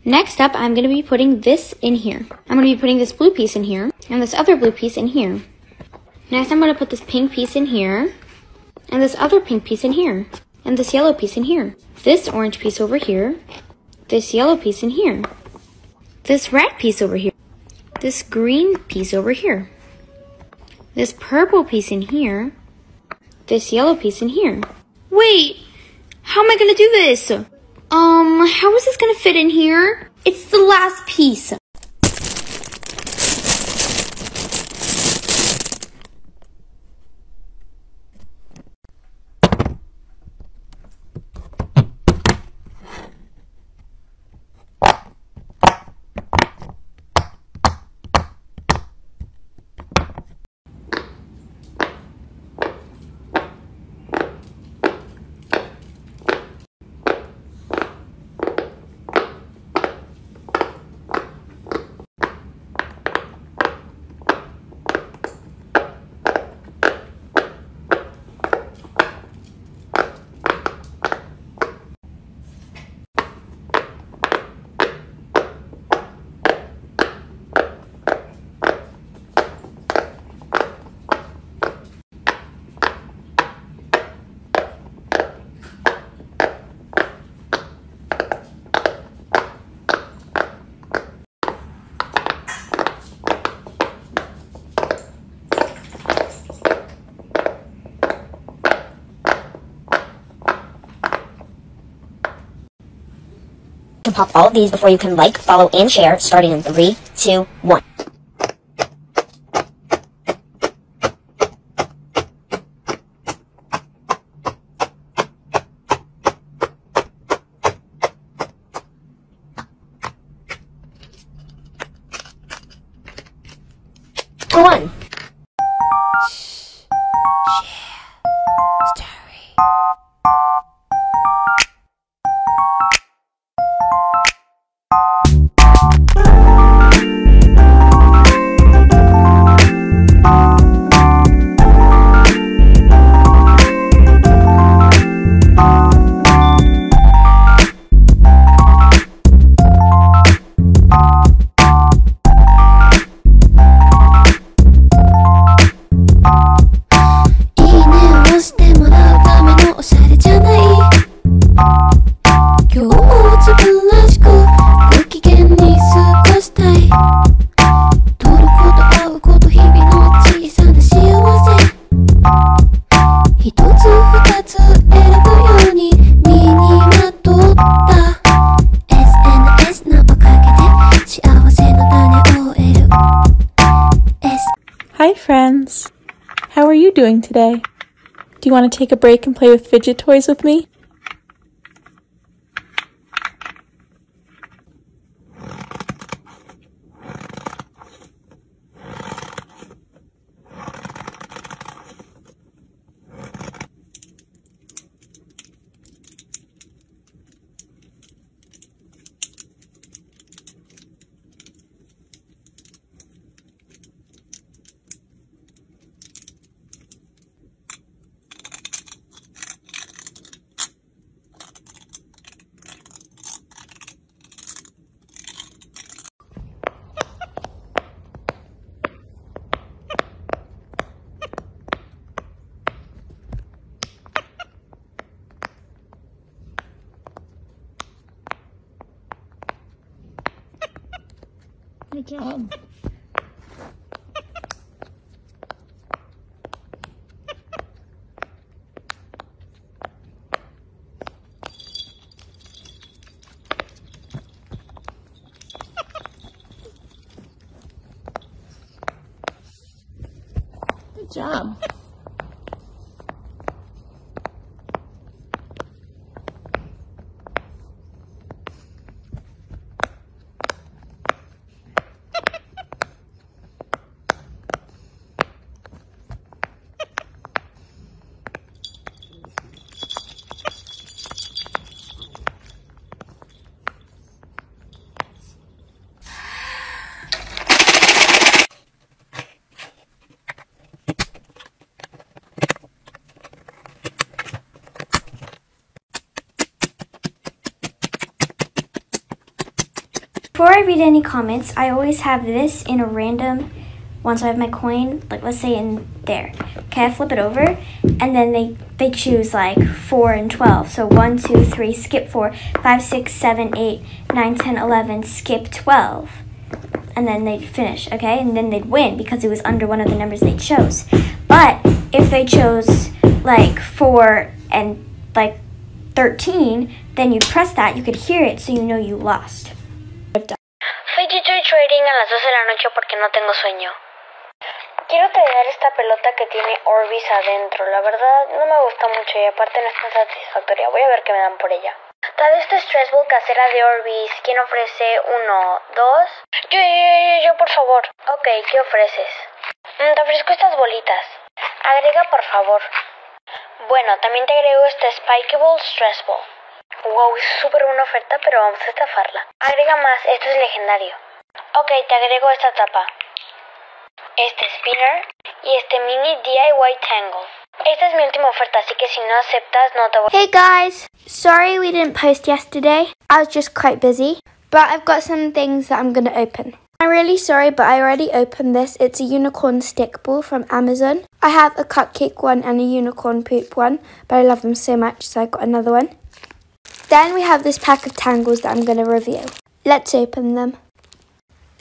Next up, I'm going to be putting this in here. I'm going to be putting this blue piece in here, and this other blue piece in here. Next, I'm going to put this pink piece in here, and this other pink piece in here, and this yellow piece in here. This orange piece over here, this yellow piece in here, this red piece over here, this green piece over here, this purple piece in here, this yellow piece in here. Wait, how am I going to do this? How is this going to fit in here? It's the last piece. You can pop all of these before you can like, follow, and share, starting in 3, 2, 1. One. Hi friends! How are you doing today? Do you want to take a break and play with fidget toys with me? Good job. Good job. Before I read any comments, I always have this in a random one. So I have my coin, like let's say in there. Okay, I flip it over, and then they choose like 4 and 12. So 1, 2, 3, skip 4, 5, 6, 7, 8, 9, 10, 11, skip 12. And then they'd finish, okay? And then they'd win because it was under one of the numbers they chose. But if they chose like 4 and like 13, then you'd press that, you could hear it, so you know you lost. Fidget trading a las 12 de la noche porque no tengo sueño. Quiero traer esta pelota que tiene Orbis adentro. La verdad no me gusta mucho y aparte no es tan satisfactoria. Voy a ver qué me dan por ella. Trae esta stress ball casera de Orbis. ¿Quién ofrece 1, 2? Yo, por favor. Ok, ¿qué ofreces? Te ofrezco estas bolitas. Agrega, por favor. Bueno, también te agrego esta Spikeable Stress Ball. Wow, es súper buena oferta, pero vamos a estafarla. Agrega más, esto es legendario. Ok, te agrego esta tapa, este spinner y este mini DIY tangle. Esta es mi última oferta, así que si no aceptas no te voy. Hey guys, sorry we didn't post yesterday. I was just quite busy, but I've got some things that I'm gonna open. I'm really sorry, but I already opened this. It's a unicorn stick ball from Amazon. I have a cupcake one and a unicorn poop one, but I love them so much, so I got another one. Then we have this pack of tangles that I'm going to review. Let's open them.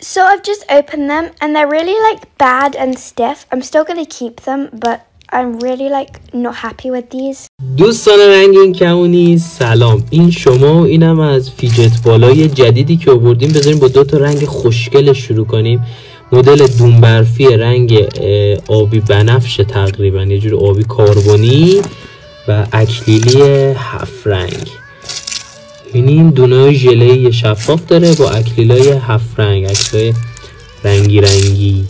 So I've just opened them and they're really like bad and stiff. I'm still going to keep them, but I'm really like not happy with these. دوستان رنگین کمونی سلام. این شما و اینم از فیجت بالای جدیدی که آوردیم. بذاریم با 2 تا رنگ خوشگل شروع کنیم. مدل دون برفی رنگ آبی بنفش تقریبا، یه جور آبی کاربونی و اکلیلی 7 رنگ. این دونای ژله شفاف داره با اکلیلای 7 رنگ، اکلیلای رنگی.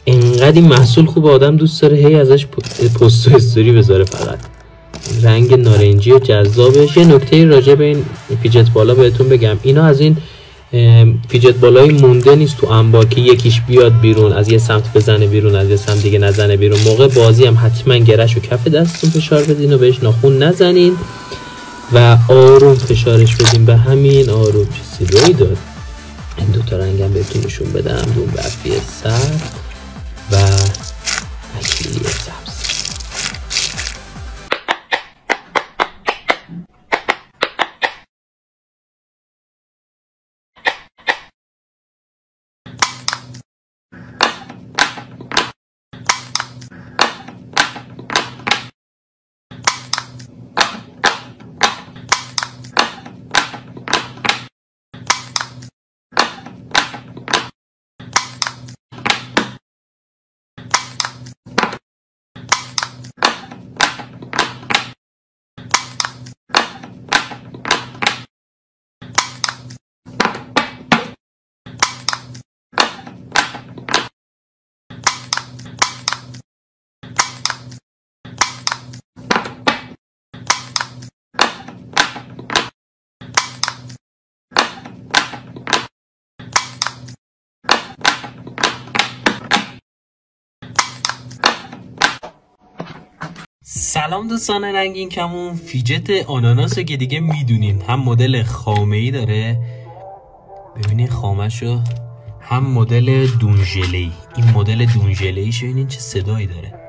انقدر این محصول خوب آدم دوست داره هی ازش پست و استوری بذاره. فقط رنگ نارنجی و جذابش. یه نکته راجع به این فیجت بالا بهتون بگم، اینا از این فیجت بالای مونده نیست تو انبار که یکیش بیاد بیرون از یه سمت بزنه بیرون از یه سمت دیگه نزنه بیرون. موقع بازی هم حتما گرش و کف دستتون فشار بدین و بهش ناخون نزنین و آروم فشارش بدیم. به همین آروم. چه صدایی داد. این 2 تا رنگم بهتون نشون بدم، دون برفی سرد و اکلیلی سبز. سلام دوستان رنگین کمون. فیجت آناناس که دیگه میدونین هم مدل خامه‌ای داره، ببینین خامه‌شو، هم مدل دون ژله‌ای. این مدل دون ژله‌ایش ببینین چه صدایی داره.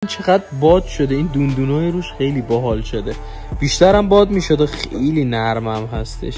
چقدر باد شده، این دوندونای روش خیلی باحال شده. بیشترم باد میشد و خیلی نرمم هستش.